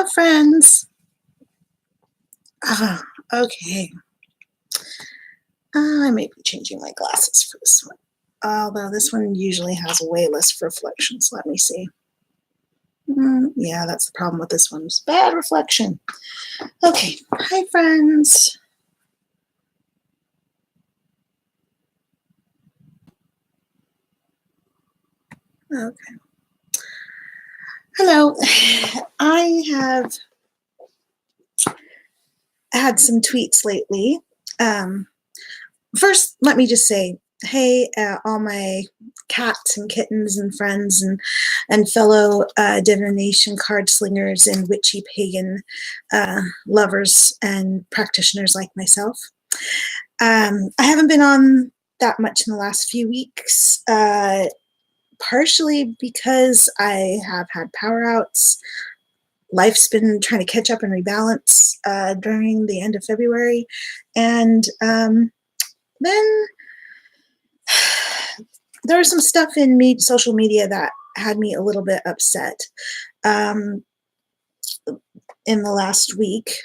Hello, friends. Ah, okay. I may be changing my glasses for this one, although this one usually has way less reflections. Let me see. Yeah, that's the problem with this one. It's bad reflection. Okay. Hi, friends. Okay. Hello. I have had some tweets lately. First, let me just say, hey, all my cats and kittens and friends and fellow divination card slingers and witchy pagan lovers and practitioners like myself. I haven't been on that much in the last few weeks, partially because I have had power outs. Life's been trying to catch up and rebalance during the end of February. And then there was some stuff in social media that had me a little bit upset in the last week,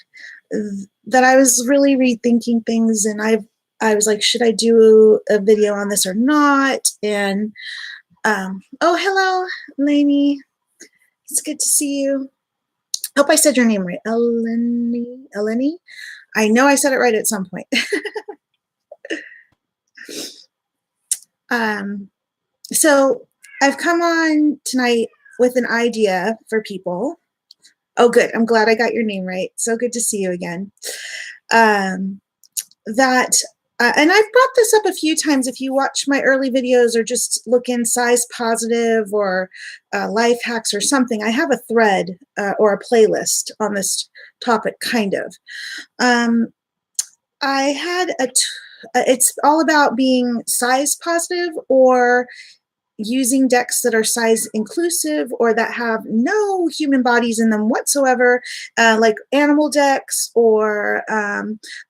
that I was really rethinking things, and I was like, should I do a video on this or not? And oh, hello, Lainey. It's good to see you. Hope I said your name right. Eleni? I know I said it right at some point. So I've come on tonight with an idea for people. Oh, good. I'm glad I got your name right. So good to see you again. And I've brought this up a few times. If you watch my early videos or just look in Size Positive or Life Hacks or something, I have a thread or a playlist on this topic, kind of. I had it's all about being size positive or using decks that are size inclusive or that have no human bodies in them whatsoever, like animal decks or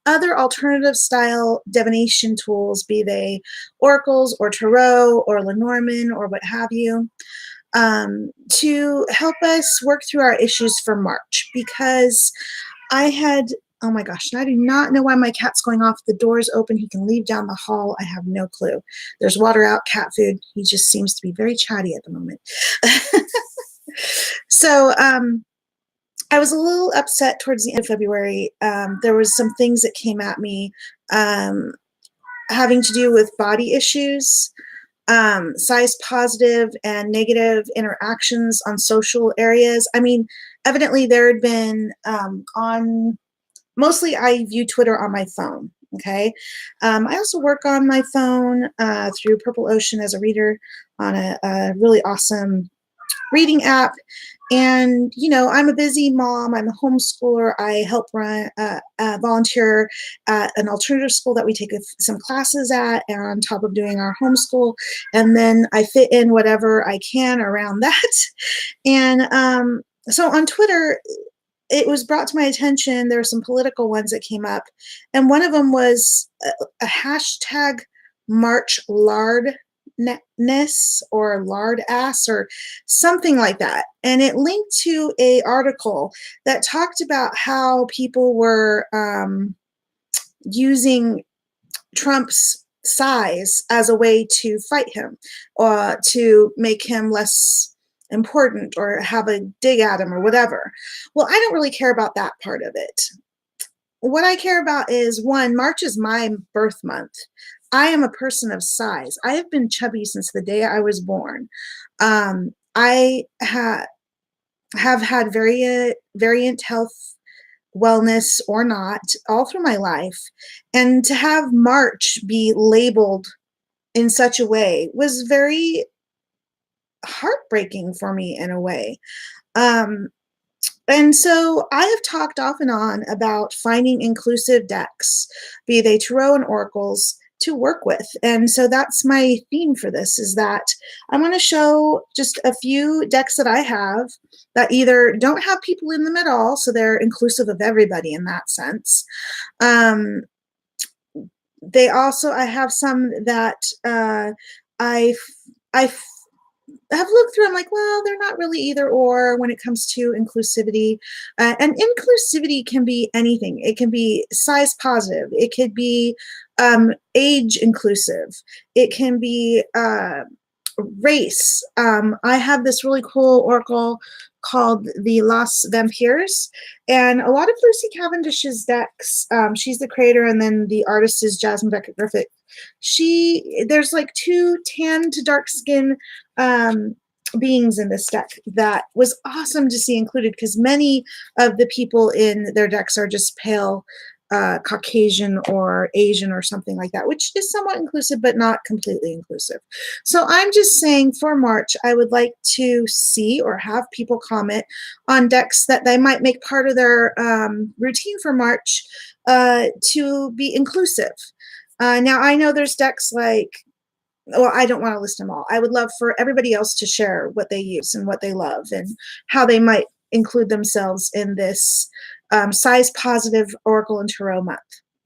other alternative style divination tools, be they oracles or tarot or Lenormand or what have you, to help us work through our issues for March. Because oh my gosh, I do not know why my cat's going off. The door's open. He can leave down the hall. I have no clue. There's water out, cat food. He just seems to be very chatty at the moment. So I was a little upset towards the end of February. There was some things that came at me having to do with body issues, size positive and negative interactions on social areas. I mean, evidently there had been mostly I view Twitter on my phone, okay? I also work on my phone through Purple Ocean as a reader on a really awesome reading app. And, you know, I'm a busy mom. I'm a homeschooler. I help run, volunteer at an alternative school that we take some classes at, and on top of doing our homeschool. And then I fit in whatever I can around that. And so on Twitter, it was brought to my attention, there were some political ones that came up, and one of them was a hashtag March lardness or lard ass or something like that. And it linked to a article that talked about how people were using Trump's size as a way to fight him or to make him less important or have a dig at him or whatever. Well, I don't really care about that part of it. What I care about is, one, March is my birth month. I am a person of size. I have been chubby since the day I was born. I have had variant health, wellness or not, all through my life. And to have March be labeled in such a way was very heartbreaking for me in a way. And so I have talked off and on about finding inclusive decks, be they tarot and oracles, to work with. And so that's my theme for this, is that I'm going to show just a few decks that I have that either don't have people in them at all, so they're inclusive of everybody in that sense. I have some that I have looked through, I'm like, well, they're not really either or when it comes to inclusivity. And inclusivity can be anything. It can be size positive. It could be age inclusive. It can be race. I have this really cool oracle called the Los Vampires, and a lot of Lucy Cavendish's decks. She's the creator, and then the artist is Jasmine Beckett Griffith. There's like two tan to dark skin beings in this deck that was awesome to see included, because many of the people in their decks are just pale Caucasian or Asian or something like that, which is somewhat inclusive, but not completely inclusive. So I'm just saying for March, I would like to see or have people comment on decks that they might make part of their routine for March to be inclusive. Now, I know there's decks like, well, I don't want to list them all. I would love for everybody else to share what they use and what they love and how they might include themselves in this size positive Oracle and Tarot month.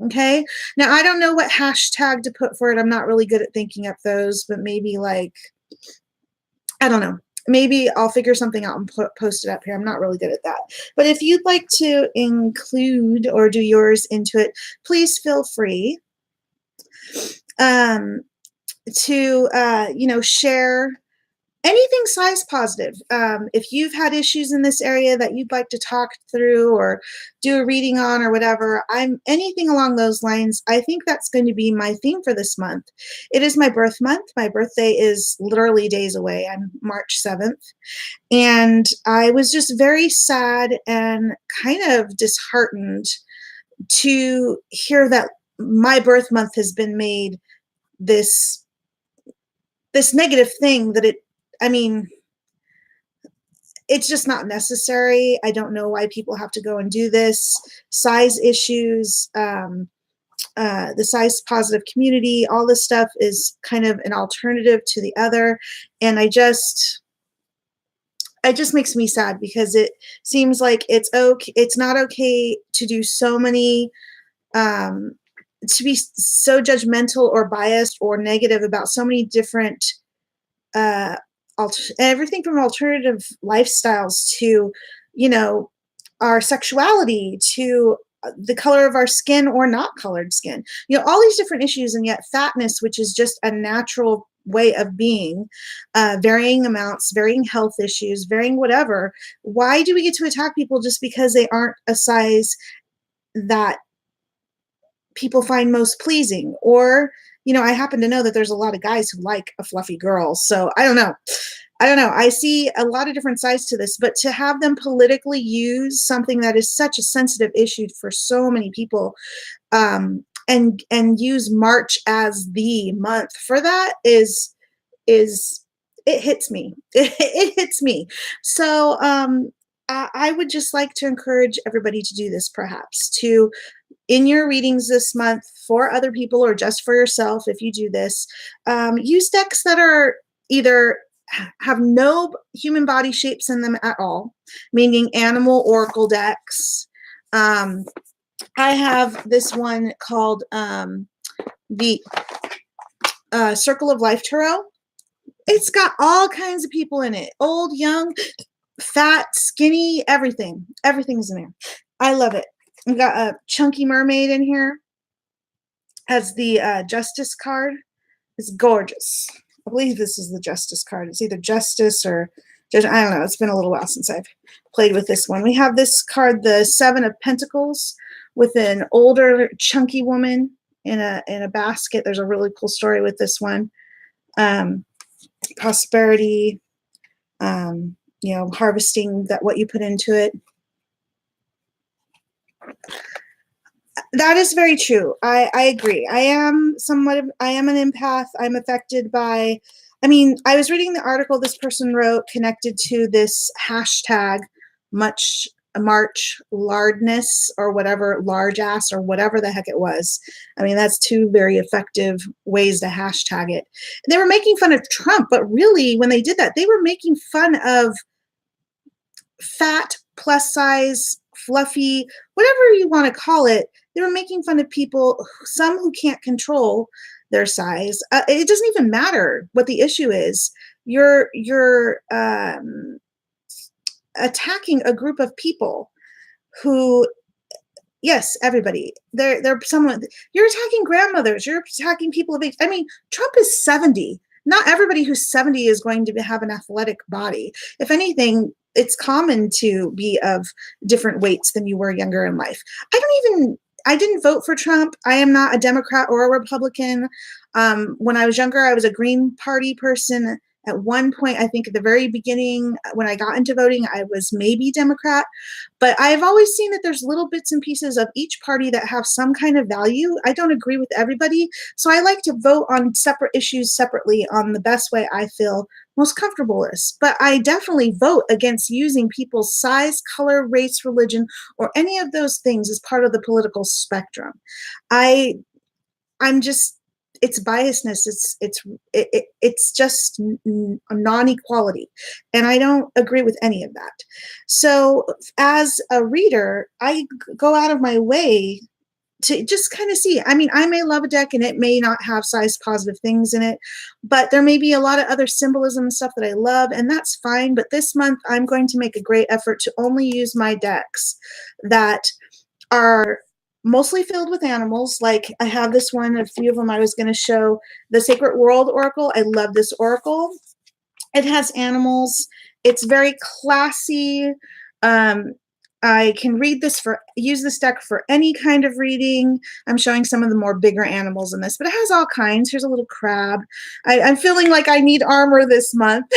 Okay. Now, I don't know what hashtag to put for it. I'm not really good at thinking up those, but maybe like, I don't know. Maybe I'll figure something out and post it up here. I'm not really good at that. But if you'd like to include or do yours into it, please feel free to share anything size positive. If you've had issues in this area that you'd like to talk through or do a reading on or whatever, anything along those lines, I think that's going to be my theme for this month. It is my birth month. My birthday is literally days away. I'm March 7th. And I was just very sad and kind of disheartened to hear that my birth month has been made this negative thing that it's just not necessary. I don't know why people have to go and do this. Size issues, the size positive community, all this stuff is kind of an alternative to the other. And it just makes me sad, because it seems like it's not okay to do so many, to be so judgmental or biased or negative about so many different everything from alternative lifestyles to, our sexuality, to the color of our skin or not colored skin, all these different issues. And yet fatness, which is just a natural way of being, varying amounts, varying health issues, varying whatever. Why do we get to attack people just because they aren't a size that people find most pleasing? Or, I happen to know that there's a lot of guys who like a fluffy girl. So I don't know. I see a lot of different sides to this, but to have them politically use something that is such a sensitive issue for so many people, and use March as the month for that is it hits me. It hits me. So I would just like to encourage everybody to do this, perhaps, to, in your readings this month for other people or just for yourself, if you do this, use decks that are either have no human body shapes in them at all, meaning animal oracle decks. I have this one called the Circle of Life Tarot. It's got all kinds of people in it, old, young, fat, skinny, everything. Everything's in there. I love it. We've got a chunky mermaid in here. Has the Justice card. It's gorgeous. I believe this is the Justice card. It's either Justice or I don't know. It's been a little while since I've played with this one. We have this card, the Seven of Pentacles, with an older chunky woman in a basket. There's a really cool story with this one. Prosperity, harvesting what you put into it. That is very true. I agree. I am an empath. I'm affected by, I was reading the article this person wrote connected to this hashtag March lardness or whatever, large ass or whatever the heck it was. That's two very effective ways to hashtag it. They were making fun of Trump, but really when they did that, they were making fun of fat, plus size, fluffy, whatever you want to call it. They were making fun of people, some who can't control their size. It doesn't even matter what the issue is. you're attacking a group of people who, yes, everybody. They're someone. You're attacking grandmothers. You're attacking people of age. I mean, Trump is 70. Not everybody who's 70 is going to have an athletic body. If anything, it's common to be of different weights than you were younger in life. I didn't vote for Trump. I am not a Democrat or a Republican. When I was younger, I was a Green Party person. At one point, I think at the very beginning, when I got into voting, I was maybe Democrat. But I've always seen that there's little bits and pieces of each party that have some kind of value. I don't agree with everybody. So I like to vote on separate issues separately on the best way I feel most comfortable with. But I definitely vote against using people's size, color, race, religion, or any of those things as part of the political spectrum. I'm just, it's biasness. It's just a non-equality, and I don't agree with any of that. So as a reader, I go out of my way to just kind of see. I mean, I may love a deck and it may not have size positive things in it, but there may be a lot of other symbolism and stuff that I love, and that's fine. But this month, I'm going to make a great effort to only use my decks that are mostly filled with animals. Like I have this one, a few of them I was going to show, the Sacred World Oracle. I love this oracle. It has animals. It's very classy. I can use this deck for any kind of reading. I'm showing some of the more bigger animals in this, but it has all kinds. Here's a little crab. I'm feeling like I need armor this month.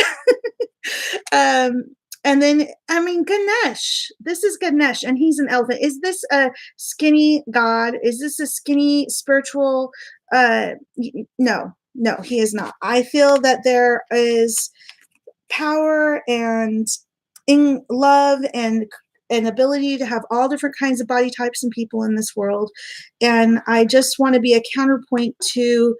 And then, I mean, Ganesh. This is Ganesh, and he's an elephant. Is this a skinny god? Is this a skinny spiritual? No, he is not. I feel that there is power and in love and an ability to have all different kinds of body types and people in this world. And I just want to be a counterpoint to,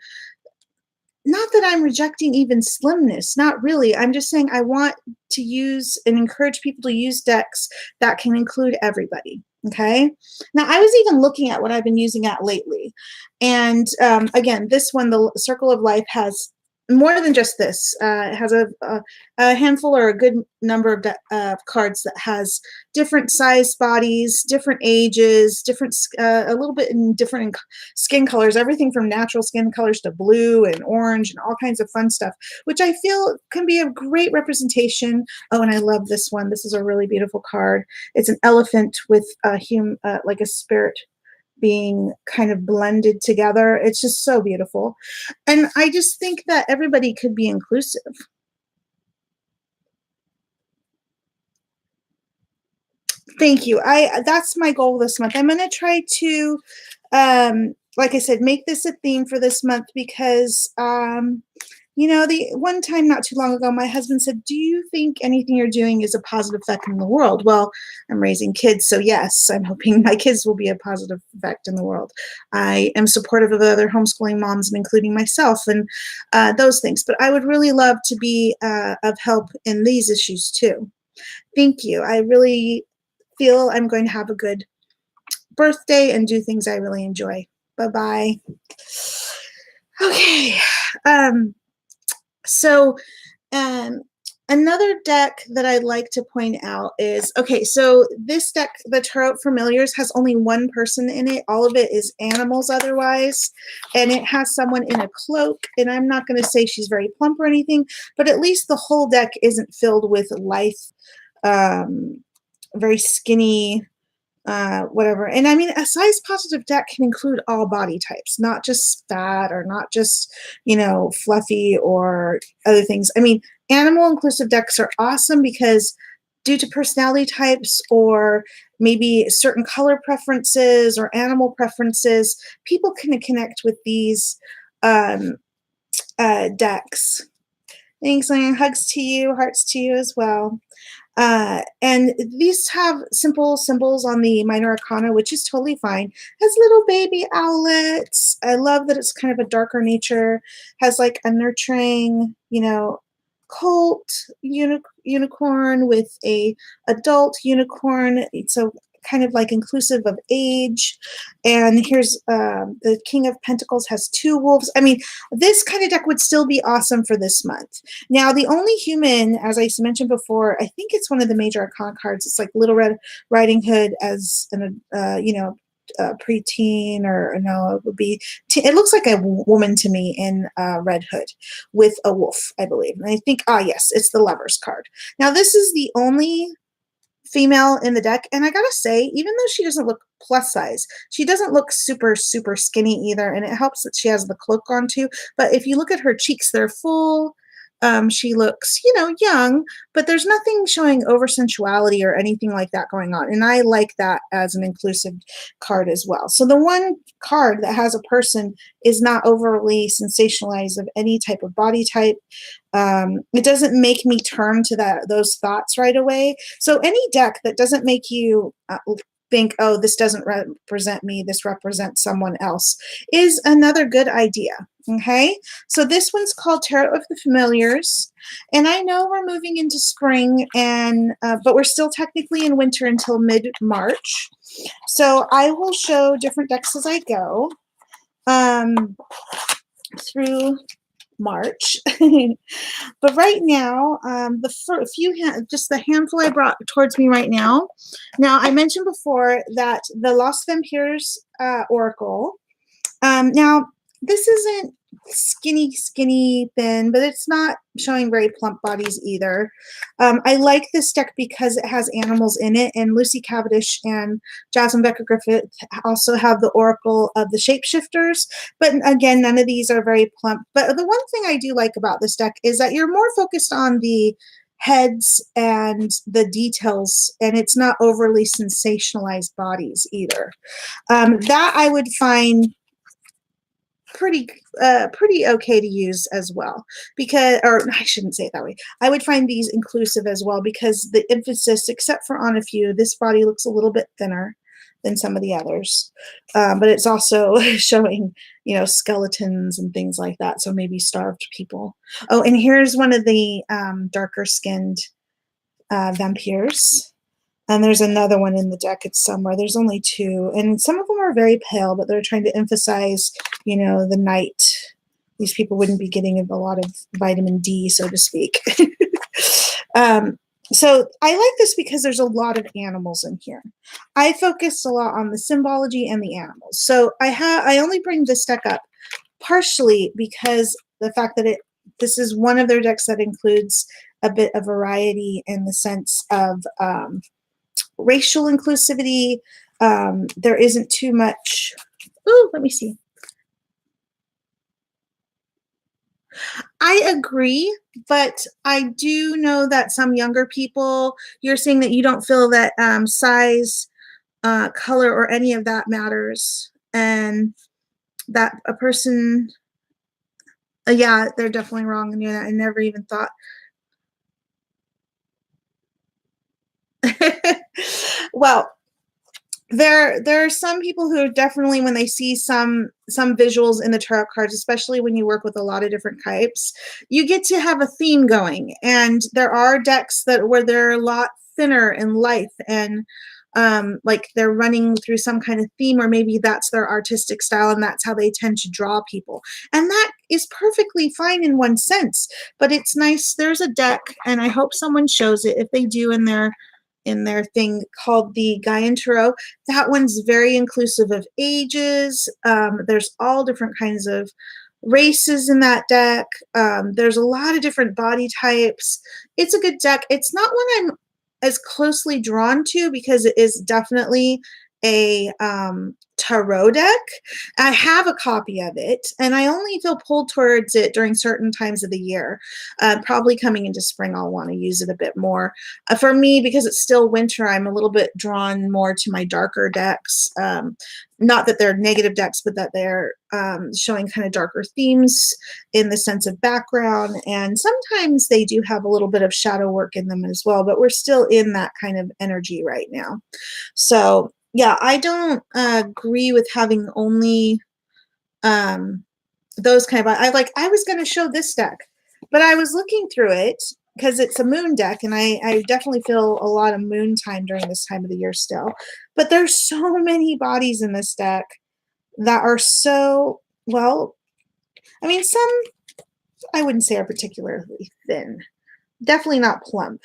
not that I'm rejecting even slimness, not really. I'm just saying I want to use and encourage people to use decks that can include everybody. Okay. Now, I was even looking at what I've been using at lately. And again, this one, the Circle of Life, has more than just this. It has a handful or a good number of cards that has different size bodies, different ages, different a little bit in different skin colors, everything from natural skin colors to blue and orange and all kinds of fun stuff, which I feel can be a great representation. Oh, and I love this one. This is a really beautiful card. It's an elephant with a like a spirit being kind of blended together. It's just so beautiful. And I just think that everybody could be inclusive. Thank you. That's my goal this month. I'm going to try to, like I said, make this a theme for this month because, you know, the one time not too long ago, my husband said, "Do you think anything you're doing is a positive effect in the world?" Well, I'm raising kids, so yes, I'm hoping my kids will be a positive effect in the world. I am supportive of other homeschooling moms, and including myself, and those things. But I would really love to be of help in these issues too. Thank you. I really feel I'm going to have a good birthday and do things I really enjoy. Bye-bye. Okay. So another deck that I'd like to point out is, okay, so this deck, the Tarot Familiars, has only one person in it. All of it is animals otherwise, and it has someone in a cloak, and I'm not going to say she's very plump or anything, but at least the whole deck isn't filled with lithe, very skinny, whatever. And I mean, a size positive deck can include all body types, not just fat or not just, you know, fluffy or other things. I mean, animal inclusive decks are awesome because due to personality types or maybe certain color preferences or animal preferences, people can connect with these decks. Thanks, and hugs to you, hearts to you as well. And these have simple symbols on the minor arcana, which is totally fine. Has little baby owlets. I love that it's kind of a darker nature. Has like a nurturing, you know, colt unicorn with a adult unicorn. It's a kind of like inclusive of age. And here's the King of Pentacles has 2 wolves. I mean, this kind of deck would still be awesome for this month. Now, the only human, as I mentioned before, I think it's one of the major arcana cards. It's like Little Red Riding Hood as an, preteen, or no, it would be, it looks like a woman to me in Red Hood with a wolf, I believe. And I think, yes, it's the Lovers card. Now, this is the only female in the deck, and I gotta say, even though she doesn't look plus size, she doesn't look super skinny either, and it helps that she has the cloak on too. But if you look at her cheeks, they're full. She looks, young, but there's nothing showing over sensuality or anything like that going on, and I like that as an inclusive card as well. So the one card that has a person is not overly sensationalized of any type of body type. It doesn't make me turn to those thoughts right away. So any deck that doesn't make you think, oh, this doesn't represent me, this represents someone else, is another good idea. Okay, so this one's called Tarot of the Familiars, and I know we're moving into spring, and but we're still technically in winter until mid-March. So I will show different decks as I go through March. But right now, just the handful I brought towards me right now. Now, I mentioned before that the Lost Vampires Oracle. Now, this isn't skinny thin, but it's not showing very plump bodies either. I like this deck because it has animals in it, and Lucy Cavendish and Jasmine Becker-Griffith also have the Oracle of the Shapeshifters, but again, none of these are very plump. But the one thing I do like about this deck is that you're more focused on the heads and the details, and it's not overly sensationalized bodies either. That I would find pretty okay to use as well, because, or I shouldn't say it that way. I would find these inclusive as well, because the emphasis, except for on a few, this body looks a little bit thinner than some of the others, but it's also showing, skeletons and things like that. So maybe starved people. Oh, and here's one of the darker skinned vampires. And there's another one in the deck. It's somewhere. There's only 2. And some of them are very pale, but they're trying to emphasize, the night. These people wouldn't be getting a lot of vitamin D, so to speak. So I like this because there's a lot of animals in here. I focus a lot on the symbology and the animals. So I only bring this deck up partially because the fact that this is one of their decks that includes a bit of variety in the sense of racial inclusivity. There isn't too much. Ooh, let me see. I agree, but I do know that some younger people, you're saying that you don't feel that size, color, or any of that matters, and that a person, yeah, they're definitely wrong. And I never even thought. Well, there are some people who definitely, when they see some visuals in the tarot cards, especially when you work with a lot of different types, you get to have a theme going. And there are decks where they're a lot thinner in life, and like they're running through some kind of theme, or maybe that's their artistic style and that's how they tend to draw people. And that is perfectly fine in one sense, but it's nice. There's a deck, and I hope someone shows it. If they do, in their thing, called the Gaian Tarot. That one's very inclusive of ages. There's all different kinds of races in that deck. There's a lot of different body types. It's a good deck. It's not one I'm as closely drawn to because it is definitely a tarot deck. I have a copy of it, and I only feel pulled towards it during certain times of the year. Probably coming into spring, I'll want to use it a bit more. For me, because it's still winter, I'm a little bit drawn more to my darker decks. Not that they're negative decks, but that they're showing kind of darker themes in the sense of background. And sometimes they do have a little bit of shadow work in them as well, but we're still in that kind of energy right now. So yeah, I don't agree with having only those kind of. I was going to show this deck, but I was looking through it, because it's a moon deck, and I definitely feel a lot of moon time during this time of the year still. But there's so many bodies in this deck that are so, well, I mean, some I wouldn't say are particularly thin. Definitely not plump.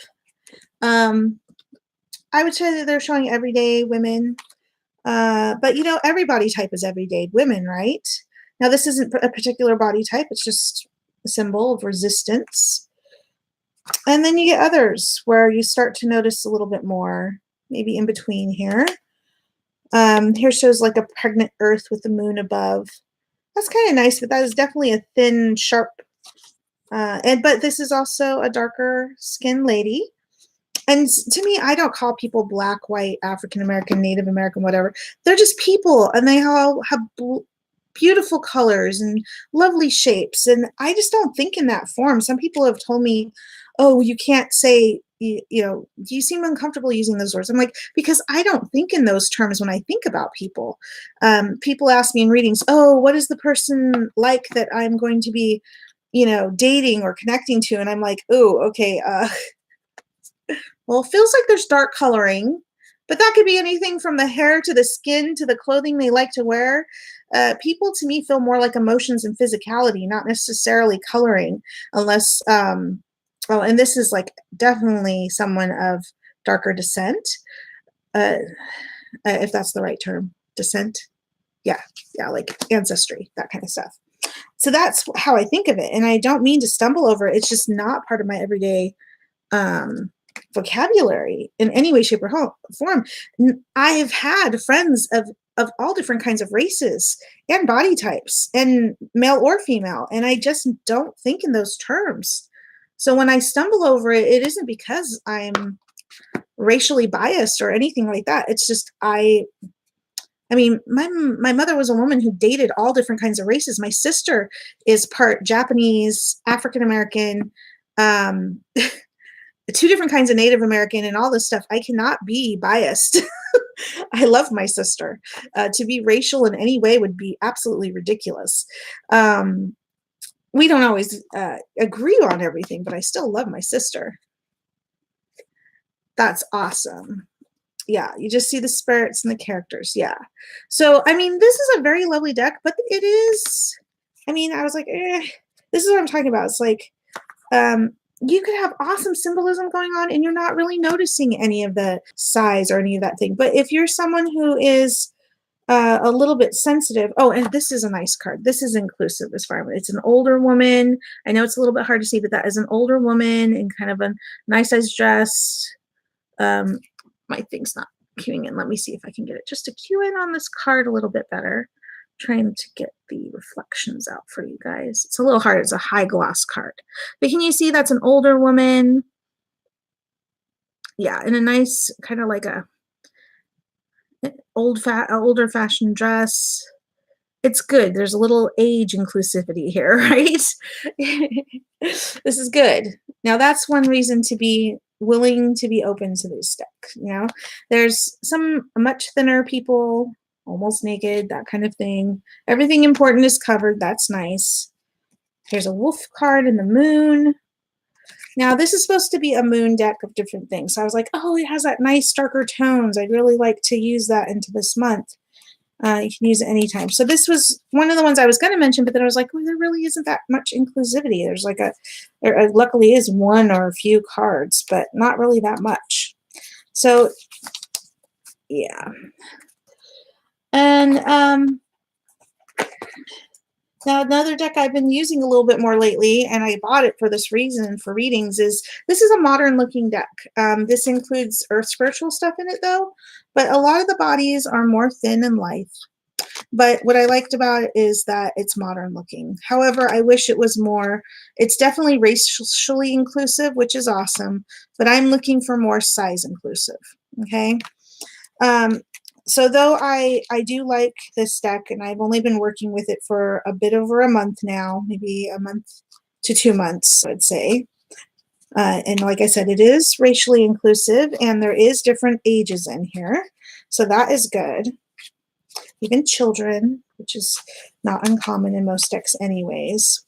I would say that they're showing everyday women. But you know, every body type is everyday women, right? Now, this isn't a particular body type, it's just a symbol of resistance. And then you get others where you start to notice a little bit more, maybe in between here. Here shows like a pregnant earth with the moon above. That's kind of nice, but that is definitely a thin, sharp, but this is also a darker skinned lady. And to me, I don't call people black, white, African American, Native American, whatever. They're just people, and they all have beautiful colors and lovely shapes. And I just don't think in that form. Some people have told me, oh, you can't say, you know, you seem uncomfortable using those words. I'm like, because I don't think in those terms when I think about people. People ask me in readings, oh, what is the person like that I'm going to be, you know, dating or connecting to? And I'm like, oh, okay. Well, it feels like there's dark coloring, but that could be anything from the hair to the skin to the clothing they like to wear. People, to me, feel more like emotions and physicality, not necessarily coloring, unless, well, and this is like definitely someone of darker descent, if that's the right term, descent. Yeah, like ancestry, that kind of stuff. So that's how I think of it. And I don't mean to stumble over it. It's just not part of my everyday vocabulary in any way, shape, or form. I have had friends of all different kinds of races and body types, and male or female, and I just don't think in those terms. So when I stumble over it, it isn't because I'm racially biased or anything like that. It's just I mean, my mother was a woman who dated all different kinds of races. My sister is part Japanese, African American, two different kinds of Native American, and all this stuff. I cannot be biased. I love my sister. To be racial in any way would be absolutely ridiculous. We don't always agree on everything, but I still love my sister. That's awesome. Yeah, you just see the spirits and the characters. Yeah. So, I mean, this is a very lovely deck, but it is, I mean, I was like, this is what I'm talking about. It's like, you could have awesome symbolism going on and you're not really noticing any of the size or any of that thing. But if you're someone who is a little bit sensitive, oh, and this is a nice card. This is inclusive as far as it's an older woman. I know it's a little bit hard to see, but that is an older woman in kind of a nice size dress. My thing's not queuing in. Let me see if I can get it just to cue in on this card a little bit better. Trying to get the reflections out for you guys. It's a little hard. It's a high gloss card. But can you see that's an older woman? Yeah, in a nice kind of like a older fashioned dress. It's good. There's a little age inclusivity here, right? This is good. Now that's one reason to be willing to be open to this deck. You know, there's some much thinner people, almost naked, that kind of thing. Everything important is covered. That's nice. Here's a wolf card in the moon. Now, this is supposed to be a moon deck of different things. So I was like, oh, it has that nice darker tones. I'd really like to use that into this month. You can use it anytime. So this was one of the ones I was going to mention, but then I was like, well, there really isn't that much inclusivity. There's like there luckily is one or a few cards, but not really that much. So, yeah. And now another deck I've been using a little bit more lately, and I bought it for this reason for readings, is this is a modern looking deck. This includes earth spiritual stuff in it though, but a lot of the bodies are more thin and light. But what I liked about it is that it's modern looking. However, I wish it was more, it's definitely racially inclusive, which is awesome, but I'm looking for more size inclusive, okay? So though I do like this deck, and I've only been working with it for a bit over a month now, maybe a month to 2 months, I'd say. And like I said, it is racially inclusive, and there is different ages in here. So that is good. Even children, which is not uncommon in most decks anyways.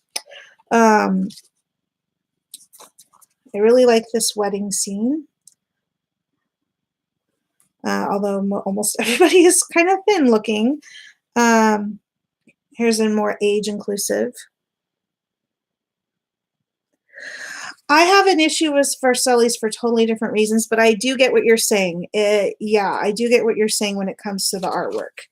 I really like this wedding scene. Although almost everybody is kind of thin looking. Here's a more age inclusive. I have an issue with Vercellis for totally different reasons, but I do get what you're saying. Yeah, I do get what you're saying when it comes to the artwork.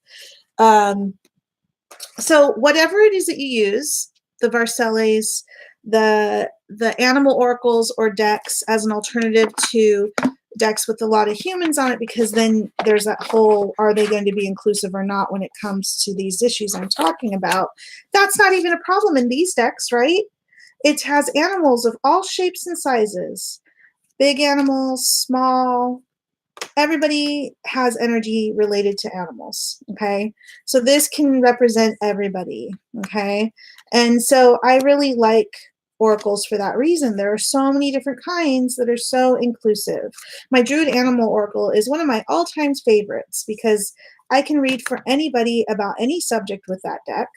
So whatever it is that you use, the Vercellis, the animal oracles or decks as an alternative to decks with a lot of humans on it, because then there's that whole, are they going to be inclusive or not when it comes to these issues I'm talking about? That's not even a problem in these decks, right? It has animals of all shapes and sizes, big animals, small. Everybody has energy related to animals, okay? So this can represent everybody, okay? And so I really like oracles for that reason. There are so many different kinds that are so inclusive. My Druid Animal Oracle is one of my all-time favorites because I can read for anybody about any subject with that deck.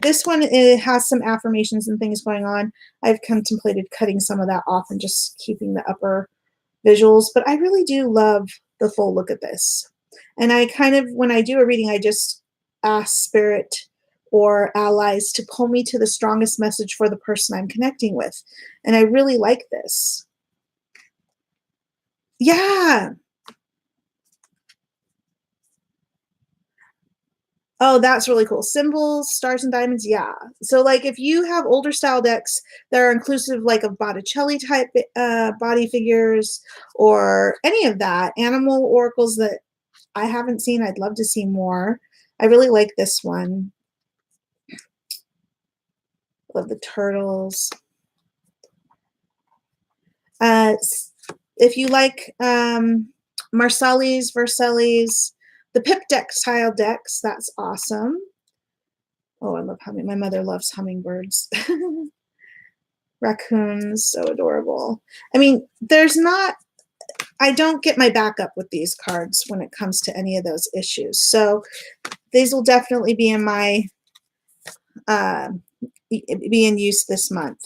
This one, it has some affirmations and things going on. I've contemplated cutting some of that off and just keeping the upper visuals, but I really do love the full look at this. And I kind of, when I do a reading, I just ask spirit or allies to pull me to the strongest message for the person I'm connecting with. And I really like this. Yeah. Oh, that's really cool. Symbols, stars and diamonds, yeah. So like if you have older style decks that are inclusive like of Botticelli type body figures or any of that, animal oracles that I haven't seen, I'd love to see more. I really like this one. Love the turtles. If you like Marcellis, Vercellis, the Pip deck style decks, that's awesome. Oh, I love my mother loves hummingbirds. Raccoons, so adorable. I mean, I don't get my back up with these cards when it comes to any of those issues. So these will definitely be in my be in use this month.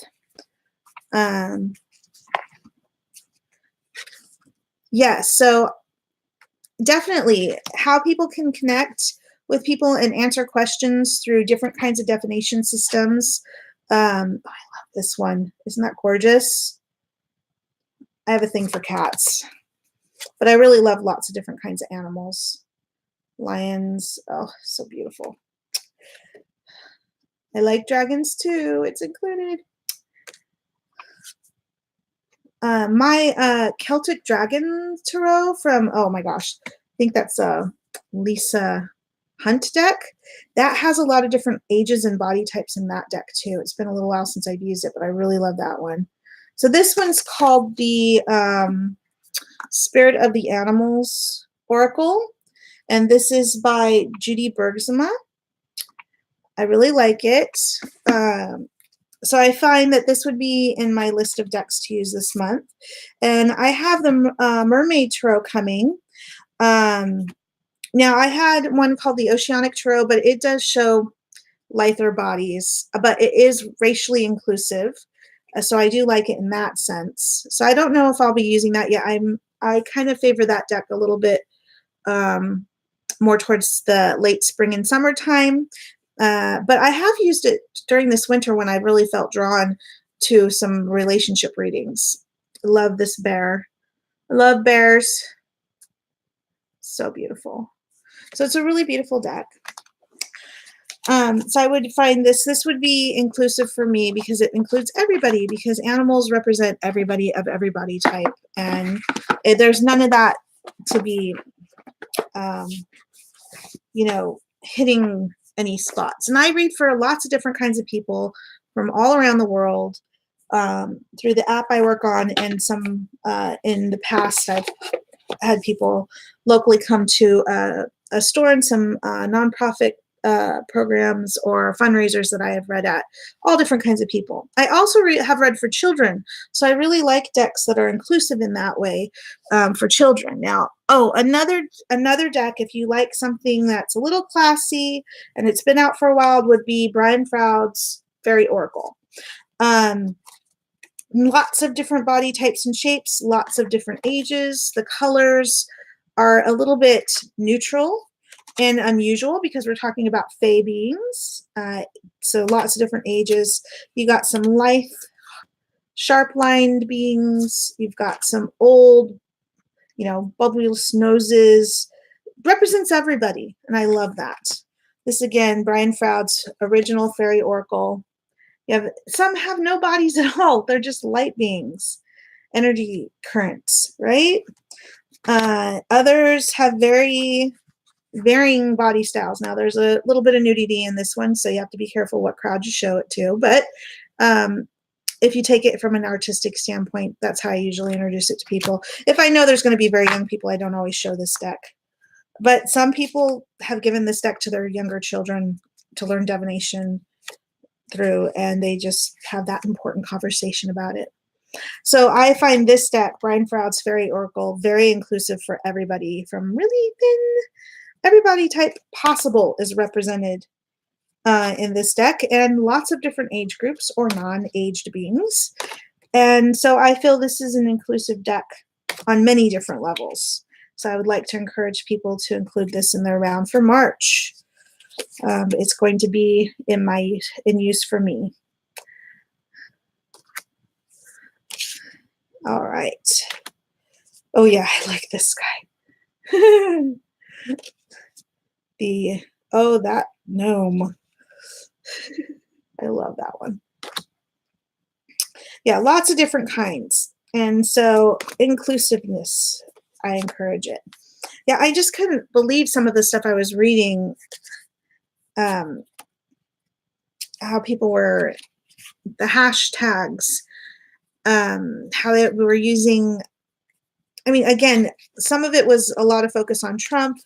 Yeah, so definitely how people can connect with people and answer questions through different kinds of definition systems. Oh, I love this one. Isn't that gorgeous? I have a thing for cats, but I really love lots of different kinds of animals. Lions, oh, so beautiful. I like dragons too, it's included. My Celtic Dragon Tarot from, oh my gosh, I think that's Lisa Hunt deck. That has a lot of different ages and body types in that deck too. It's been a little while since I've used it, but I really love that one. So this one's called the Spirit of the Animals Oracle, and this is by Judy Bergsma. I really like it. So I find that this would be in my list of decks to use this month. And I have the Mermaid Tarot coming. Now, I had one called the Oceanic Tarot, but it does show lighter bodies, but it is racially inclusive. So I do like it in that sense. So I don't know if I'll be using that yet. I kind of favor that deck a little bit more towards the late spring and summertime. But I have used it during this winter when I really felt drawn to some relationship readings. I love this bear. I love bears. So beautiful. So it's a really beautiful deck. So I would find this would be inclusive for me because it includes everybody, because animals represent everybody of every body type. And there's none of that to be, you know, hitting any spots. And I read for lots of different kinds of people from all around the world through the app I work on, and some in the past I've had people locally come to a store and some nonprofit programs or fundraisers that I have read at, all different kinds of people. I also have read for children, so I really like decks that are inclusive in that way for children. Now, oh, another deck, if you like something that's a little classy and it's been out for a while, would be Brian Froud's Fairy Oracle. Lots of different body types and shapes, lots of different ages. The colors are a little bit neutral and unusual because we're talking about fae beings. So lots of different ages. You got some lithe, sharp-lined beings. You've got some old, bulbous noses. Represents everybody, and I love that. This again, Brian Froud's original fairy oracle. Some have no bodies at all. They're just light beings, energy currents, right? Others have very varying body styles. Now, there's a little bit of nudity in this one, so you have to be careful what crowd you show it to. But if you take it from an artistic standpoint, that's how I usually introduce it to people. If I know there's going to be very young people, I don't always show this deck. But some people have given this deck to their younger children to learn divination through, and they just have that important conversation about it. So I find this deck, Brian Froud's Fairy Oracle, very inclusive for everybody, from really thin, everybody type possible is represented in this deck, and lots of different age groups or non-aged beings. And so I feel this is an inclusive deck on many different levels. So I would like to encourage people to include this in their round for March. It's going to be in use for me. All right. Oh yeah, I like this guy. That gnome. I love that one. Yeah, lots of different kinds. And so inclusiveness, I encourage it. Yeah, I just couldn't believe some of the stuff I was reading, how people were, the hashtags, how they were using, again, some of it was a lot of focus on Trump.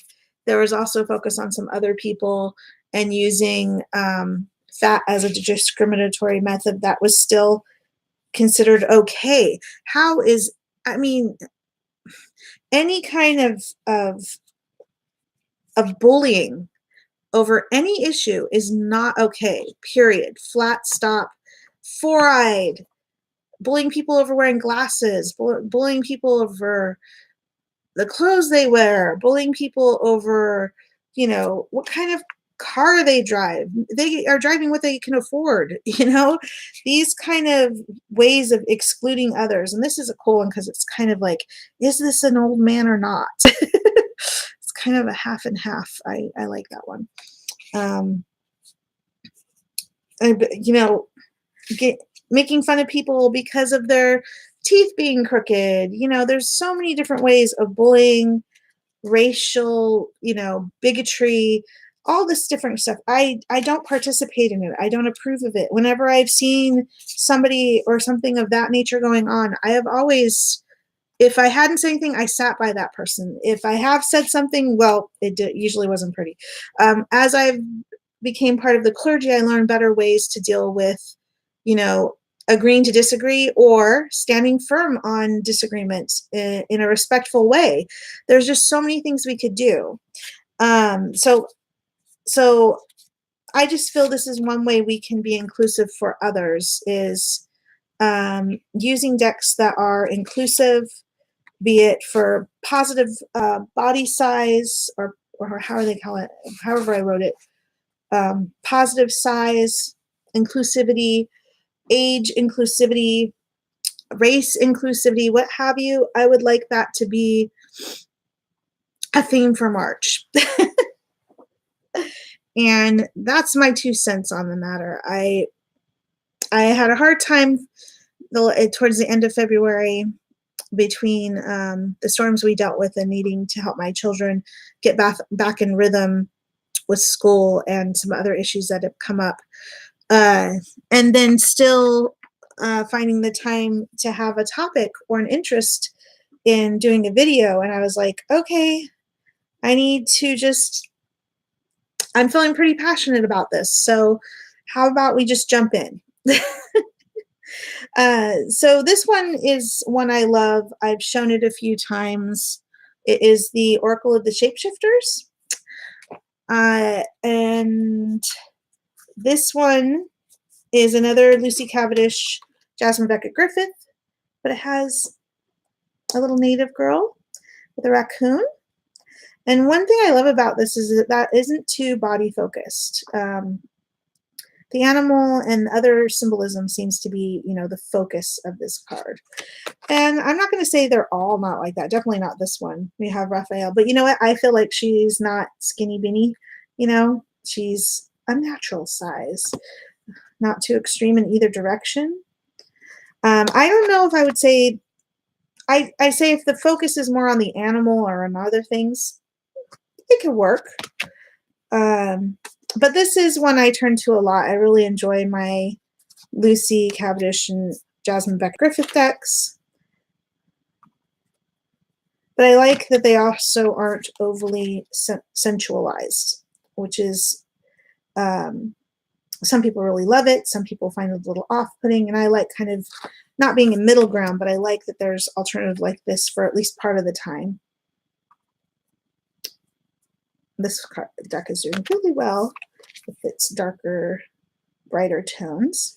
There was also focus on some other people and using that as a discriminatory method that was still considered okay. Any kind of bullying over any issue is not okay, period. Flat stop. Four-eyed. Bullying people over wearing glasses. Bullying people over the clothes they wear. Bullying people over, what kind of car they drive. They are driving what they can afford, these kind of ways of excluding others. And this is a cool one because it's kind of like, is this an old man or not? It's kind of a half and half. I like that one. Making fun of people because of their teeth being crooked. There's so many different ways of bullying, racial, bigotry, all this different stuff. I don't participate in it. I don't approve of it. Whenever I've seen somebody or something of that nature going on, I have always, if I hadn't said anything, I sat by that person. If I have said something, well, usually wasn't pretty. As I became part of the clergy, I learned better ways to deal with, agreeing to disagree or standing firm on disagreements in a respectful way. There's just so many things we could do. So I just feel this is one way we can be inclusive for others, is using decks that are inclusive, be it for positive body size or how they call it, however I wrote it, positive size, inclusivity, age inclusivity, race inclusivity, what have you. I would like that to be a theme for March. And that's my 2 cents on the matter. I had a hard time towards the end of February, between the storms we dealt with and needing to help my children get back in rhythm with school and some other issues that have come up. And then still finding the time to have a topic or an interest in doing a video. And I was like, okay, I need to I'm feeling pretty passionate about this. So how about we just jump in? So this one is one I love. I've shown it a few times. It is the Oracle of the Shapeshifters. And this one is another Lucy Cavendish Jasmine Beckett Griffith, but it has a little native girl with a raccoon. And one thing I love about this is that isn't too body focused. The animal and other symbolism seems to be, the focus of this card. And I'm not going to say they're all not like that. Definitely not this one. We have Raphael. But you know what? I feel like she's not skinny binny. She's a natural size, not too extreme in either direction. I don't know if I would say, I say if the focus is more on the animal or on other things, it could work. But this is one I turn to a lot. I really enjoy my Lucy Cavendish and Jasmine Beckett Griffith decks. But I like that they also aren't overly sensualized, which is, some people really love it. Some people find it a little off-putting, and I like kind of not being a middle ground, but I like that there's alternative like this for at least part of the time. This deck is doing really well with its darker, brighter tones.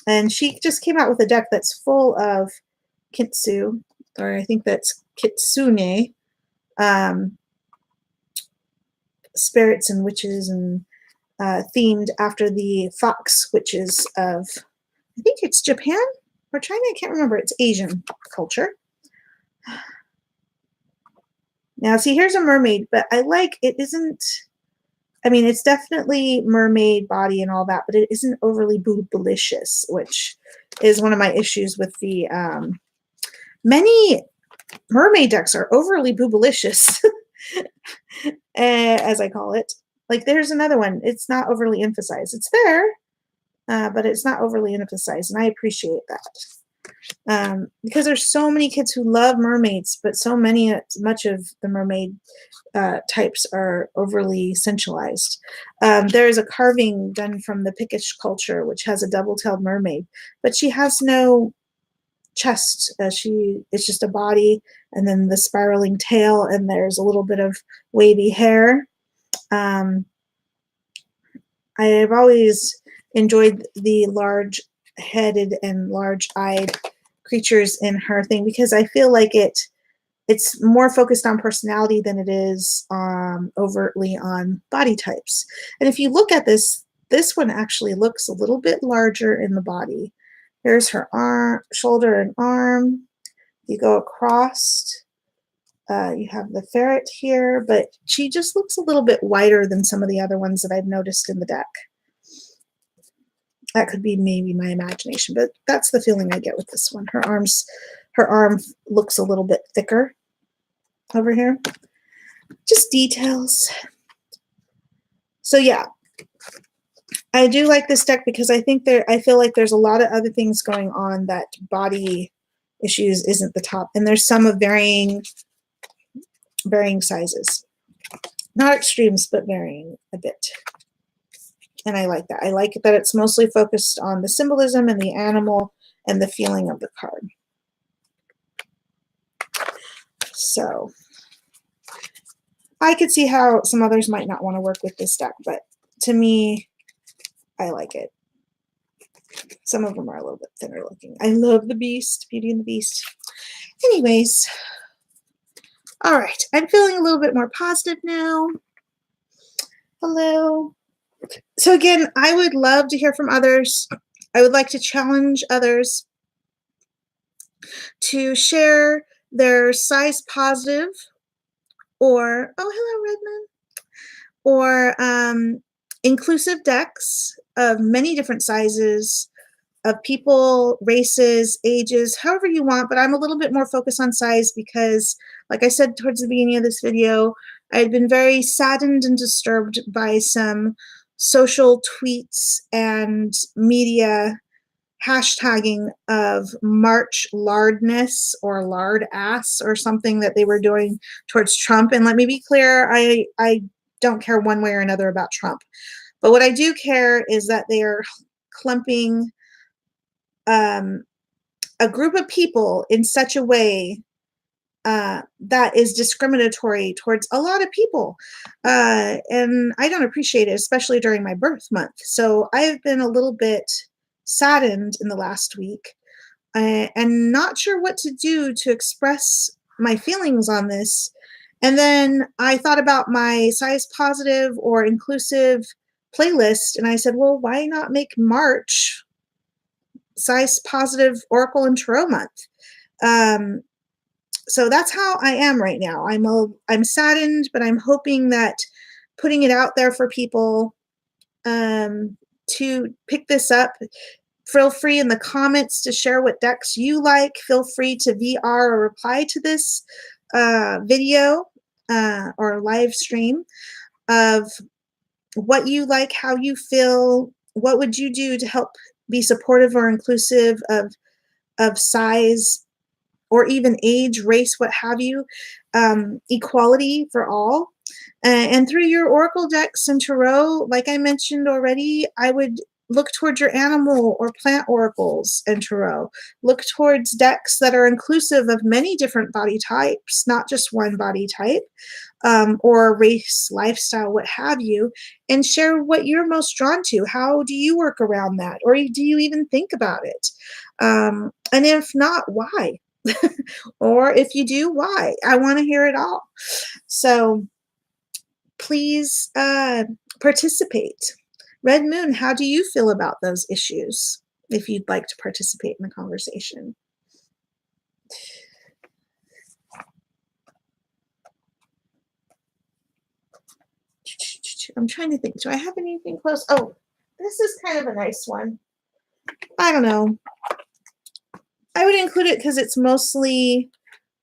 And she just came out with a deck that's full of kintsu, or I think that's kitsune, spirits and witches, and themed after the fox witches of, I think it's Japan or China, I can't remember. It's Asian culture. Now, see, here's a mermaid, but I like, it isn't, I mean, it's definitely mermaid body and all that, but it isn't overly boobalicious, which is one of my issues with the, many mermaid decks are overly boobalicious, as I call it. Like, there's another one. It's not overly emphasized. It's there, but it's not overly emphasized, and I appreciate that. Because there's so many kids who love mermaids, but much of the mermaid types are overly sensualized. There is a carving done from the Pictish culture, which has a double-tailed mermaid, but she has no chest. It's just a body, and then the spiraling tail, and there's a little bit of wavy hair. I have always enjoyed the large-headed and large-eyed creatures in her thing, because I feel like it's more focused on personality than it is overtly on body types. And if you look at this one actually looks a little bit larger in the body. Here's her arm, shoulder, and arm. You go across, you have the ferret here, but she just looks a little bit wider than some of the other ones that I've noticed in the deck. That could be maybe my imagination, but that's the feeling I get with this one. Her arm looks a little bit thicker over here. Just details. So yeah, I do like this deck because I feel like there's a lot of other things going on that body issues isn't the top, and there's some of varying sizes. Not extremes, but varying a bit. And I like that. I like that it's mostly focused on the symbolism and the animal and the feeling of the card. So I could see how some others might not want to work with this deck, but to me, I like it. Some of them are a little bit thinner looking. I love the Beast, Beauty and the Beast. Anyways, all right. I'm feeling a little bit more positive now. Hello. So again, I would love to hear from others. I would like to challenge others to share their size positive or, oh, hello, Redmond, or inclusive decks of many different sizes of people, races, ages, however you want, but I'm a little bit more focused on size because, like I said towards the beginning of this video, I had been very saddened and disturbed by some social tweets and media hashtagging of March lardness or lard ass or something that they were doing towards Trump. And let me be clear, I don't care one way or another about Trump. But what I do care is that they are clumping a group of people in such a way that is discriminatory towards a lot of people. And I don't appreciate it, especially during my birth month. So I've been a little bit saddened in the last week and not sure what to do to express my feelings on this. And then I thought about my size positive or inclusive playlist, and I said, well, why not make March size positive Oracle and Tarot month? So that's how I am right now. I'm saddened, but I'm hoping that putting it out there for people to pick this up. Feel free in the comments to share what decks you like. Feel free to VR or reply to this video or live stream of what you like, how you feel, what would you do to help be supportive or inclusive of size or even age, race, what have you, equality for all. And through your Oracle decks and Tarot, like I mentioned already, I would look towards your animal or plant oracles and Tarot. Look towards decks that are inclusive of many different body types, not just one body type, or race, lifestyle, what have you, and share what you're most drawn to. How do you work around that? Or do you even think about it? And if not, why? Or if you do, why? I want to hear it all. So please participate. Red Moon, how do you feel about those issues if you'd like to participate in the conversation? I'm trying to think. Do I have anything close? Oh, this is kind of a nice one. I don't know. I would include it because it's mostly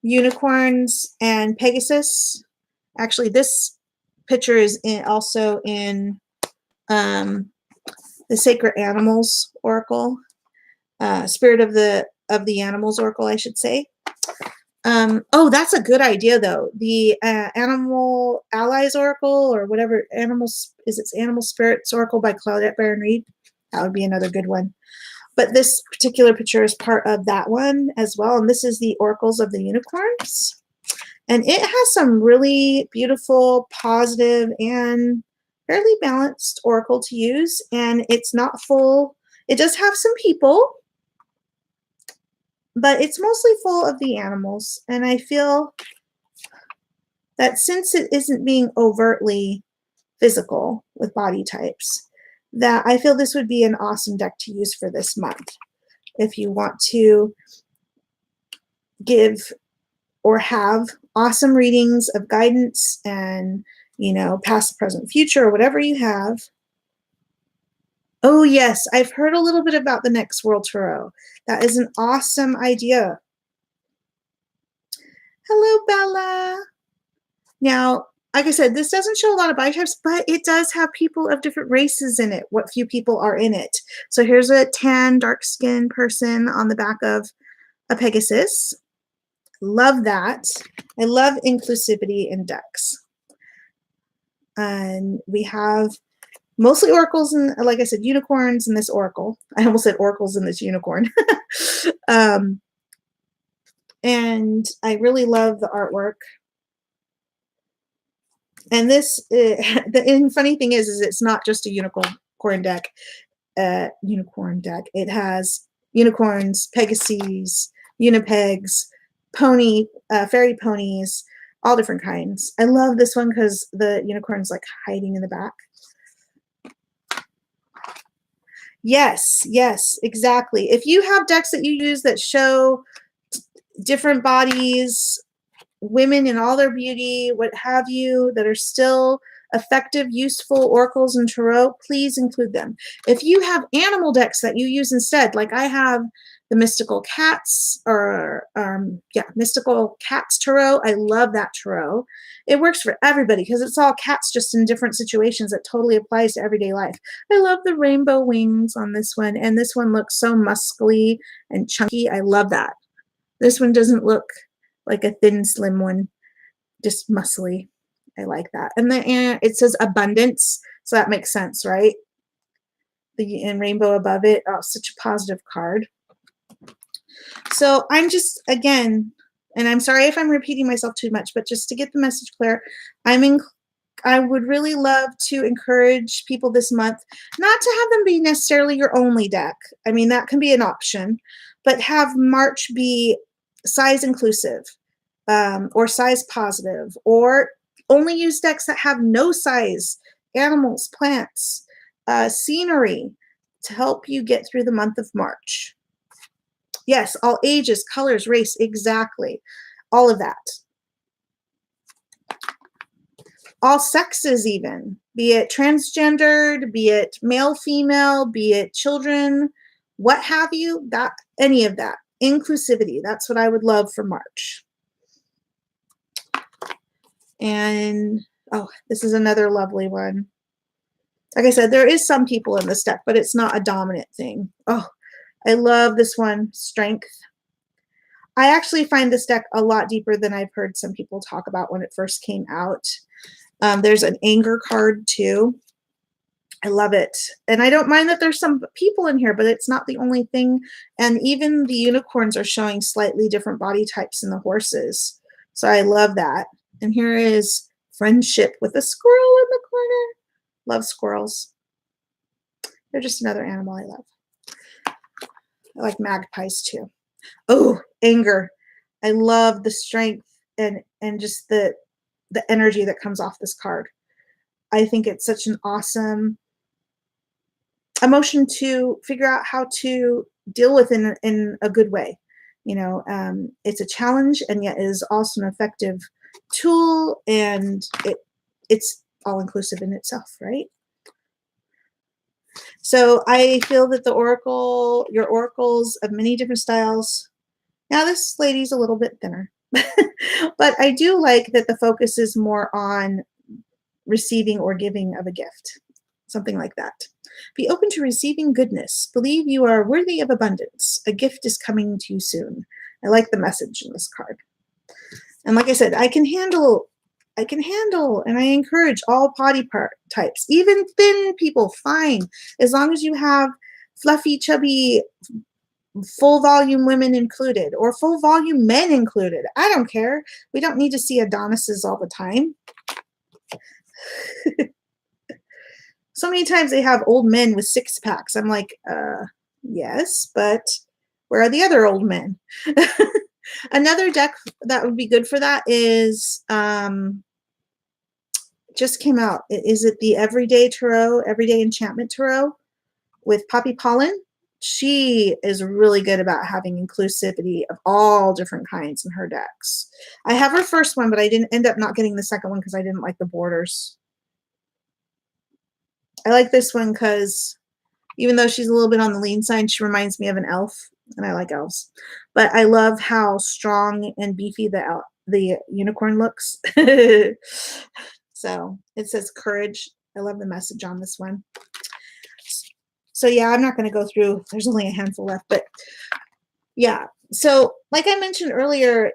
unicorns and Pegasus. Actually, this picture is also in the Sacred Animals Oracle, Spirit of the Animals Oracle, I should say. Oh, that's a good idea, though. The Animal Allies Oracle, or whatever, Animal Spirits Oracle by Claudette Baron-Reid. That would be another good one. But this particular picture is part of that one as well. And this is the Oracles of the Unicorns. And it has some really beautiful, positive, and fairly balanced oracle to use. And it's not full. It does have some people, but it's mostly full of the animals. And I feel that since it isn't being overtly physical with body types, that I feel this would be an awesome deck to use for this month. If you want to give or have awesome readings of guidance and, you know, past, present, future, or whatever you have. Oh, yes, I've heard a little bit about the Next World Tarot. That is an awesome idea. Hello, Bella. Now, like I said, this doesn't show a lot of body types, but it does have people of different races in it, what few people are in it. So here's a tan, dark-skinned person on the back of a Pegasus. Love that. I love inclusivity in decks. And we have mostly oracles and, like I said, unicorns in this oracle. I almost said oracles in this unicorn. And I really love the artwork. And this, the funny thing is it's not just a unicorn deck. It has unicorns, Pegasus, unipegs, fairy ponies, all different kinds. I love this one because the unicorn's like hiding in the back. Yes, exactly. If you have decks that you use that show different bodies, women in all their beauty, what have you, that are still effective, useful oracles and tarot, please include them. If you have animal decks that you use instead, like I have the Mystical Cats, or Mystical Cats Tarot. I love that tarot. It works for everybody because it's all cats just in different situations. It totally applies to everyday life. I love the rainbow wings on this one, and this one looks so muscly and chunky. I love that. This one doesn't look like a thin, slim one, just muscly. I like that. And it says abundance, so that makes sense, right? And rainbow above it. Oh, such a positive card. So I'm just, again, and I'm sorry if I'm repeating myself too much, but just to get the message clear, I'm I would really love to encourage people this month not to have them be necessarily your only deck. I mean, that can be an option, but have March be size inclusive, or size positive, or only use decks that have no size, animals, plants, scenery to help you get through the month of March. Yes, all ages, colors, race, exactly. All of that. All sexes even, be it transgendered, be it male, female, be it children, what have you, that any of that. Inclusivity, that's what I would love for March. And, oh, this is another lovely one. Like I said, there is some people in this deck, but it's not a dominant thing. Oh, I love this one, Strength. I actually find this deck a lot deeper than I've heard some people talk about when it first came out. There's an anger card too. I love it. And I don't mind that there's some people in here, but it's not the only thing. And even the unicorns are showing slightly different body types in the horses. So I love that. And here is Friendship with a squirrel in the corner. Love squirrels. They're just another animal I love. I like magpies too. Oh, Anger. I love the strength and just the energy that comes off this card. I think it's such an awesome emotion to figure out how to deal with in a good way. You know, it's a challenge, and yet it is also an effective tool, and it's all inclusive in itself, right? So I feel that the oracle, your oracles of many different styles. Now this lady's a little bit thinner, but I do like that the focus is more on receiving or giving of a gift, something like that. Be open to receiving goodness. Believe you are worthy of abundance. A gift is coming to you soon. I like the message in this card. And like I said, I can handle, and I encourage all body part types, even thin people, fine, as long as you have fluffy, chubby, full volume women included, or full volume men included. I don't care. We don't need to see Adonises all the time. So many times they have old men with six packs. I'm like, yes, but where are the other old men? Another deck that would be good for that is, just came out. Is it the Everyday Tarot, Everyday Enchantment Tarot with Poppy Pollen? She is really good about having inclusivity of all different kinds in her decks. I have her first one, but I didn't end up not getting the second one because I didn't like the borders. I like this one because even though she's a little bit on the lean side, she reminds me of an elf, and I like elves. But I love how strong and beefy the unicorn looks. So it says courage. I love the message on this one. So yeah, I'm not going to go through. There's only a handful left, but yeah. So like I mentioned earlier,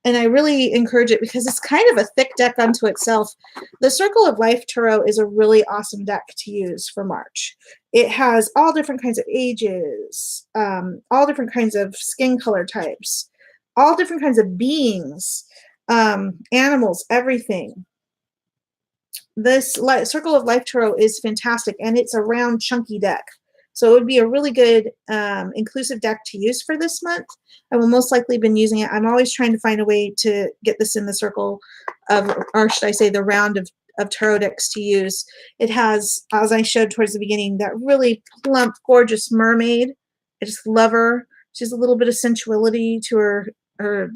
and I really encourage it because it's kind of a thick deck unto itself. The Circle of Life Tarot is a really awesome deck to use for March. It has all different kinds of ages, all different kinds of skin color types, all different kinds of beings, animals, everything. This Circle of Life Tarot is fantastic, and it's a round, chunky deck. So it would be a really good inclusive deck to use for this month. I will most likely been using it. I'm always trying to find a way to get this in the circle of, or should I say the round of tarot decks to use. It has, as I showed towards the beginning, that really plump, gorgeous mermaid. I just love her. She has a little bit of sensuality to her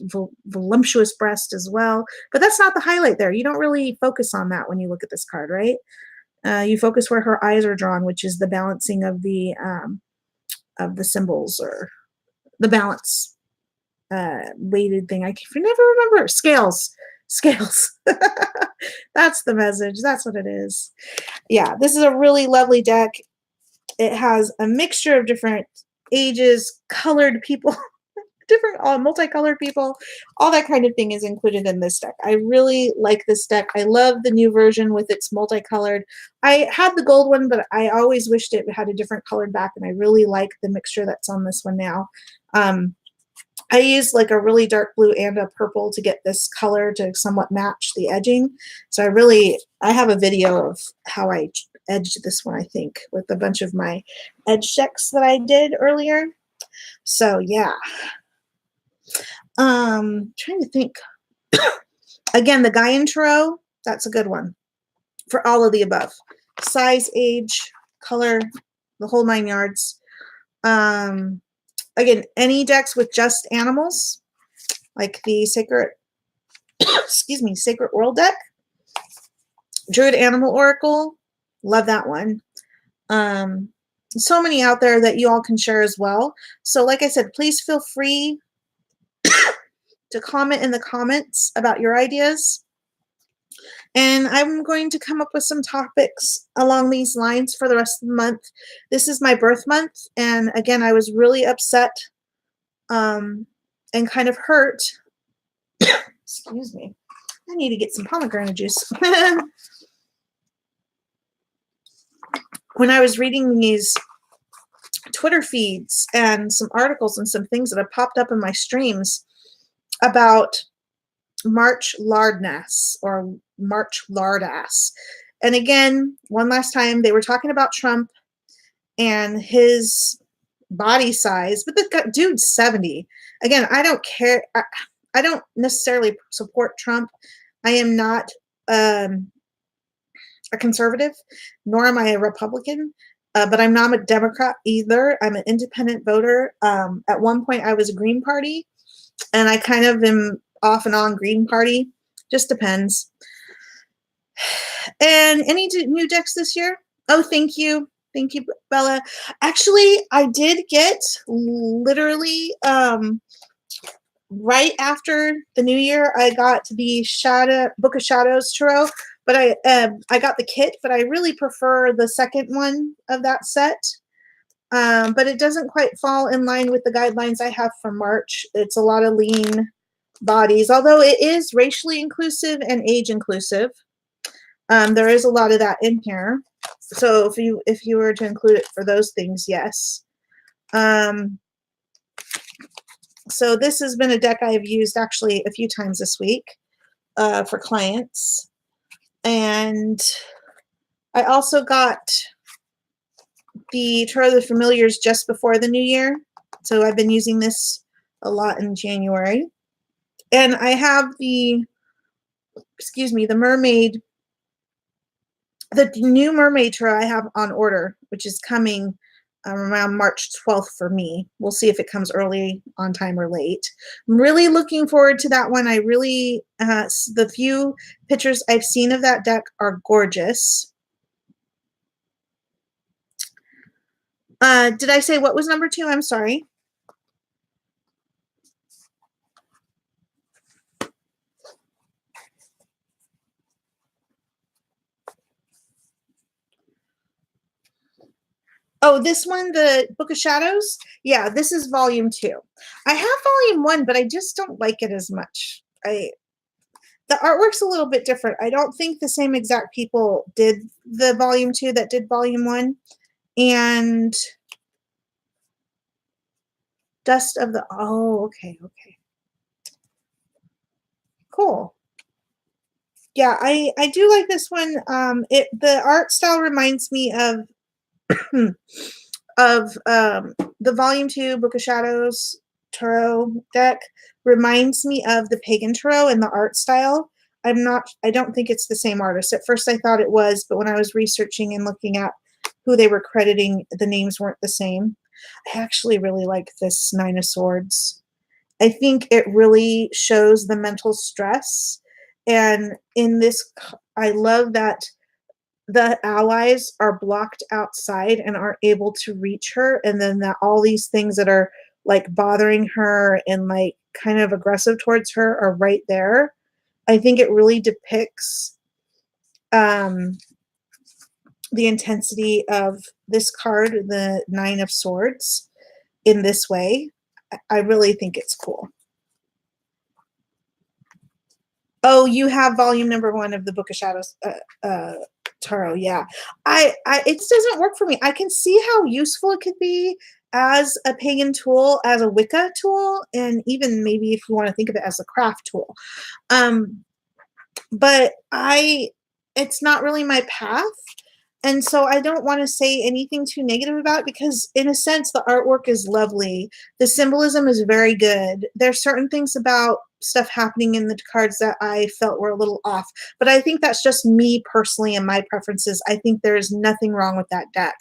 voluptuous breast as well. But that's not the highlight there. You don't really focus on that when you look at this card, right? You focus where her eyes are drawn, which is the balancing of the symbols, or the balance weighted thing. I can never remember. Scales. That's the message. That's what it is. Yeah, this is a really lovely deck. It has a mixture of different ages, colored people, different multicolored people, all that kind of thing is included in this deck. I really like this deck. I love the new version with its multicolored. I had the gold one, but I always wished it had a different colored back, and I really like the mixture that's on this one now. I used like a really dark blue and a purple to get this color to somewhat match the edging. So I have a video of how I edged this one, I think, with a bunch of my edge checks that I did earlier. So yeah. Trying to think. Again, the Gaian Tarot, that's a good one for all of the above. Size, age, color, the whole 9 yards. Again, any decks with just animals, like the Sacred, excuse me, Sacred World deck. Druid Animal Oracle, love that one. So many out there that you all can share as well. So like I said, please feel free to comment in the comments about your ideas. And I'm going to come up with some topics along these lines for the rest of the month. This is my birth month. And again, I was really upset and kind of hurt. Excuse me. I need to get some pomegranate juice. When I was reading these Twitter feeds and some articles and some things that have popped up in my streams about March Lardness or March Lardass. And again, one last time, they were talking about Trump and his body size, but the dude's 70. Again, I don't care. I don't necessarily support Trump. I am not a conservative, nor am I a Republican, but I'm not a Democrat either. I'm an independent voter. At one point, I was a Green Party, and I kind of am off and on Green Party. Just depends. And any new decks this year? Oh, thank you. Thank you, Bella. Actually, I did get literally right after the new year, I got the Book of Shadows Tarot, but I got the kit, but I really prefer the second one of that set. But it doesn't quite fall in line with the guidelines I have for March. It's a lot of lean bodies, although it is racially inclusive and age inclusive. There is a lot of that in here. So if you were to include it for those things, yes. So this has been a deck I have used actually a few times this week for clients. And I also got the Tarot of the Familiars just before the new year. So I've been using this a lot in January. And I have the mermaid, the new mermaid tarot I have on order, which is coming around March 12th for me. We'll see if it comes early, on time, or late. I'm really looking forward to that one. I really, the few pictures I've seen of that deck are gorgeous. Did I say what was number 2? I'm sorry. Oh, this one, the Book of Shadows? Yeah, this is volume 2. I have volume 1, but I just don't like it as much. The artwork's a little bit different. I don't think the same exact people did the volume 2 that did volume 1. And Dust of the, oh, okay. Cool. Yeah, I do like this one. The art style reminds me of the volume 2 Book of Shadows Tarot deck. Reminds me of the Pagan Tarot and the art style. I don't think it's the same artist. At first I thought it was, but when I was researching and looking at who they were crediting, the names weren't the same. I actually really like this 9 of Swords. I think it really shows the mental stress. And in this, I love that the allies are blocked outside and aren't able to reach her. And then that all these things that are like bothering her and like kind of aggressive towards her are right there. I think it really depicts the intensity of this card, the 9 of Swords, in this way. I really think it's cool. Oh, you have volume number 1 of the Book of Shadows Tarot. Yeah, it doesn't work for me. I can see how useful it could be as a pagan tool, as a Wicca tool, and even maybe if you want to think of it as a craft tool. But it's not really my path. And so I don't want to say anything too negative about it because, in a sense, the artwork is lovely. The symbolism is very good. There's certain things about stuff happening in the cards that I felt were a little off. But I think that's just me personally and my preferences. I think there's nothing wrong with that deck.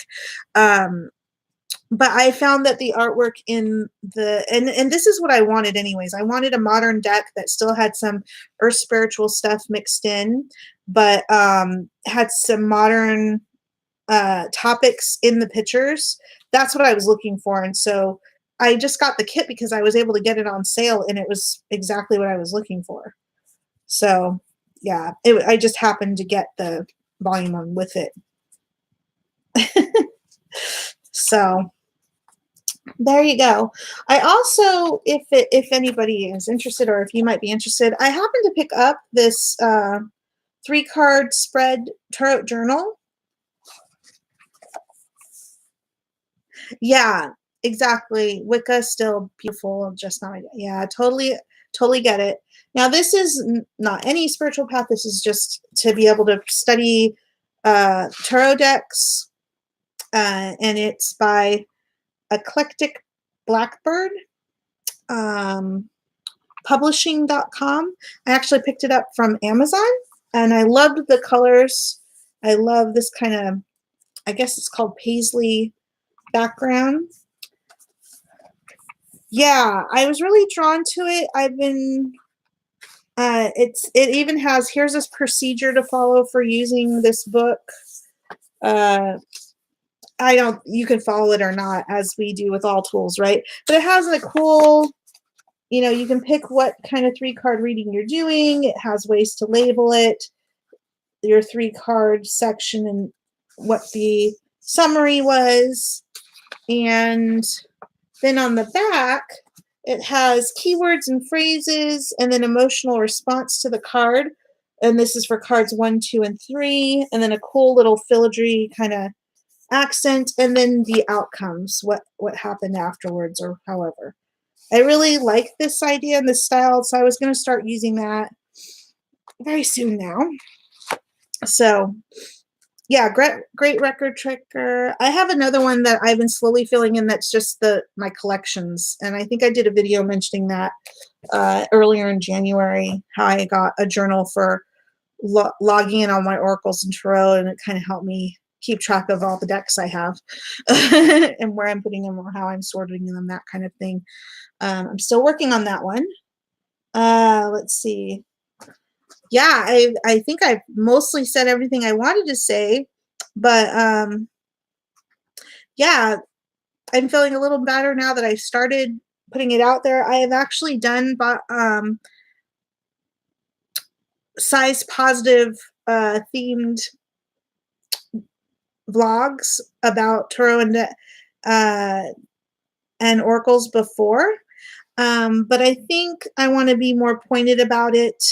But I found that the artwork in and this is what I wanted anyways. I wanted a modern deck that still had some earth spiritual stuff mixed in, but had some modern topics in the pictures. That's what I was looking for. And so I just got the kit because I was able to get it on sale and it was exactly what I was looking for. So yeah, I just happened to get the volume one with it. So there you go. I also, if anybody is interested or if you might be interested, I happened to pick up this 3-card spread tarot journal. Yeah, exactly. Wicca still beautiful, just not, yeah, totally get it. Now this is not any spiritual path. This is just to be able to study tarot decks, and it's by Eclectic Blackbird, publishing.com. I actually picked it up from Amazon and I loved the colors. I love this kind of, I guess it's called paisley background. Yeah, I was really drawn to it. I've been, it even has, here's this procedure to follow for using this book. You can follow it or not, as we do with all tools, right? But it has a cool, you can pick what kind of 3-card reading you're doing. It has ways to label it, your 3-card section and what the summary was. And then on the back, it has keywords and phrases and then emotional response to the card. And this is for cards 1, 2, and 3. And then a cool little filigree kind of accent, and then the outcomes, what happened afterwards or however. I really like this idea and this style, so I was going to start using that very soon now. So yeah, great record tricker. I have another one that I've been slowly filling in that's just my collections, and I think I did a video mentioning that earlier in January, how I got a journal for logging in on my oracles and tarot, and it kind of helped me keep track of all the decks I have and where I'm putting them or how I'm sorting them, that kind of thing. I'm still working on that one. Let's see. Yeah, I think I've mostly said everything I wanted to say, but yeah, I'm feeling a little better now that I've started putting it out there. I have actually done size positive themed vlogs about tarot and oracles before, but I think I want to be more pointed about it.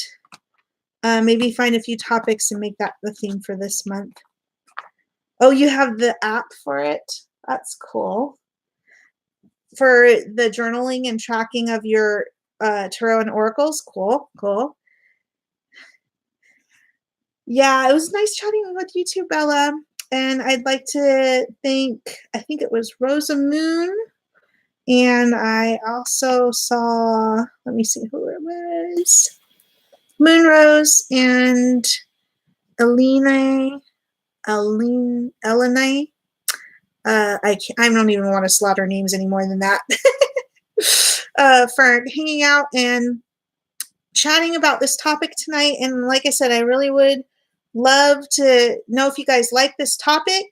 Maybe find a few topics and make that the theme for this month. Oh, you have the app for it? That's cool. For the journaling and tracking of your tarot and oracles? Cool. Yeah, it was nice chatting with you too, Bella. And I'd like to thank, I think it was Rosa Moon. And I also saw, let me see who it was. Moonrose and Elena. I don't even want to slaughter names any more than that. For hanging out and chatting about this topic tonight. And like I said, I really would love to know if you guys like this topic.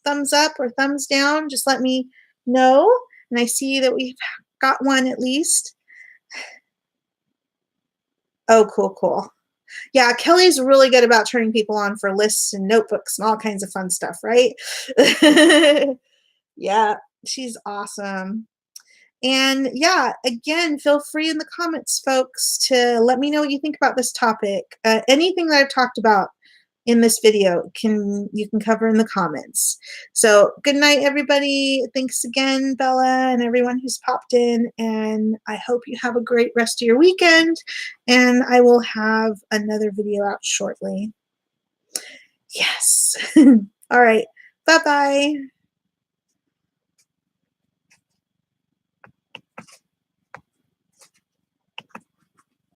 Thumbs up or thumbs down. Just let me know. And I see that we've got one at least. Oh, cool. Yeah, Kelly's really good about turning people on for lists and notebooks and all kinds of fun stuff, right? Yeah, she's awesome. And yeah, again, feel free in the comments, folks, to let me know what you think about this topic. Anything that I've talked about, in this video you can cover in the comments. So good night, everybody. Thanks again, Bella, and everyone who's popped in. And I hope you have a great rest of your weekend. And I will have another video out shortly. Yes. All right. Bye-bye.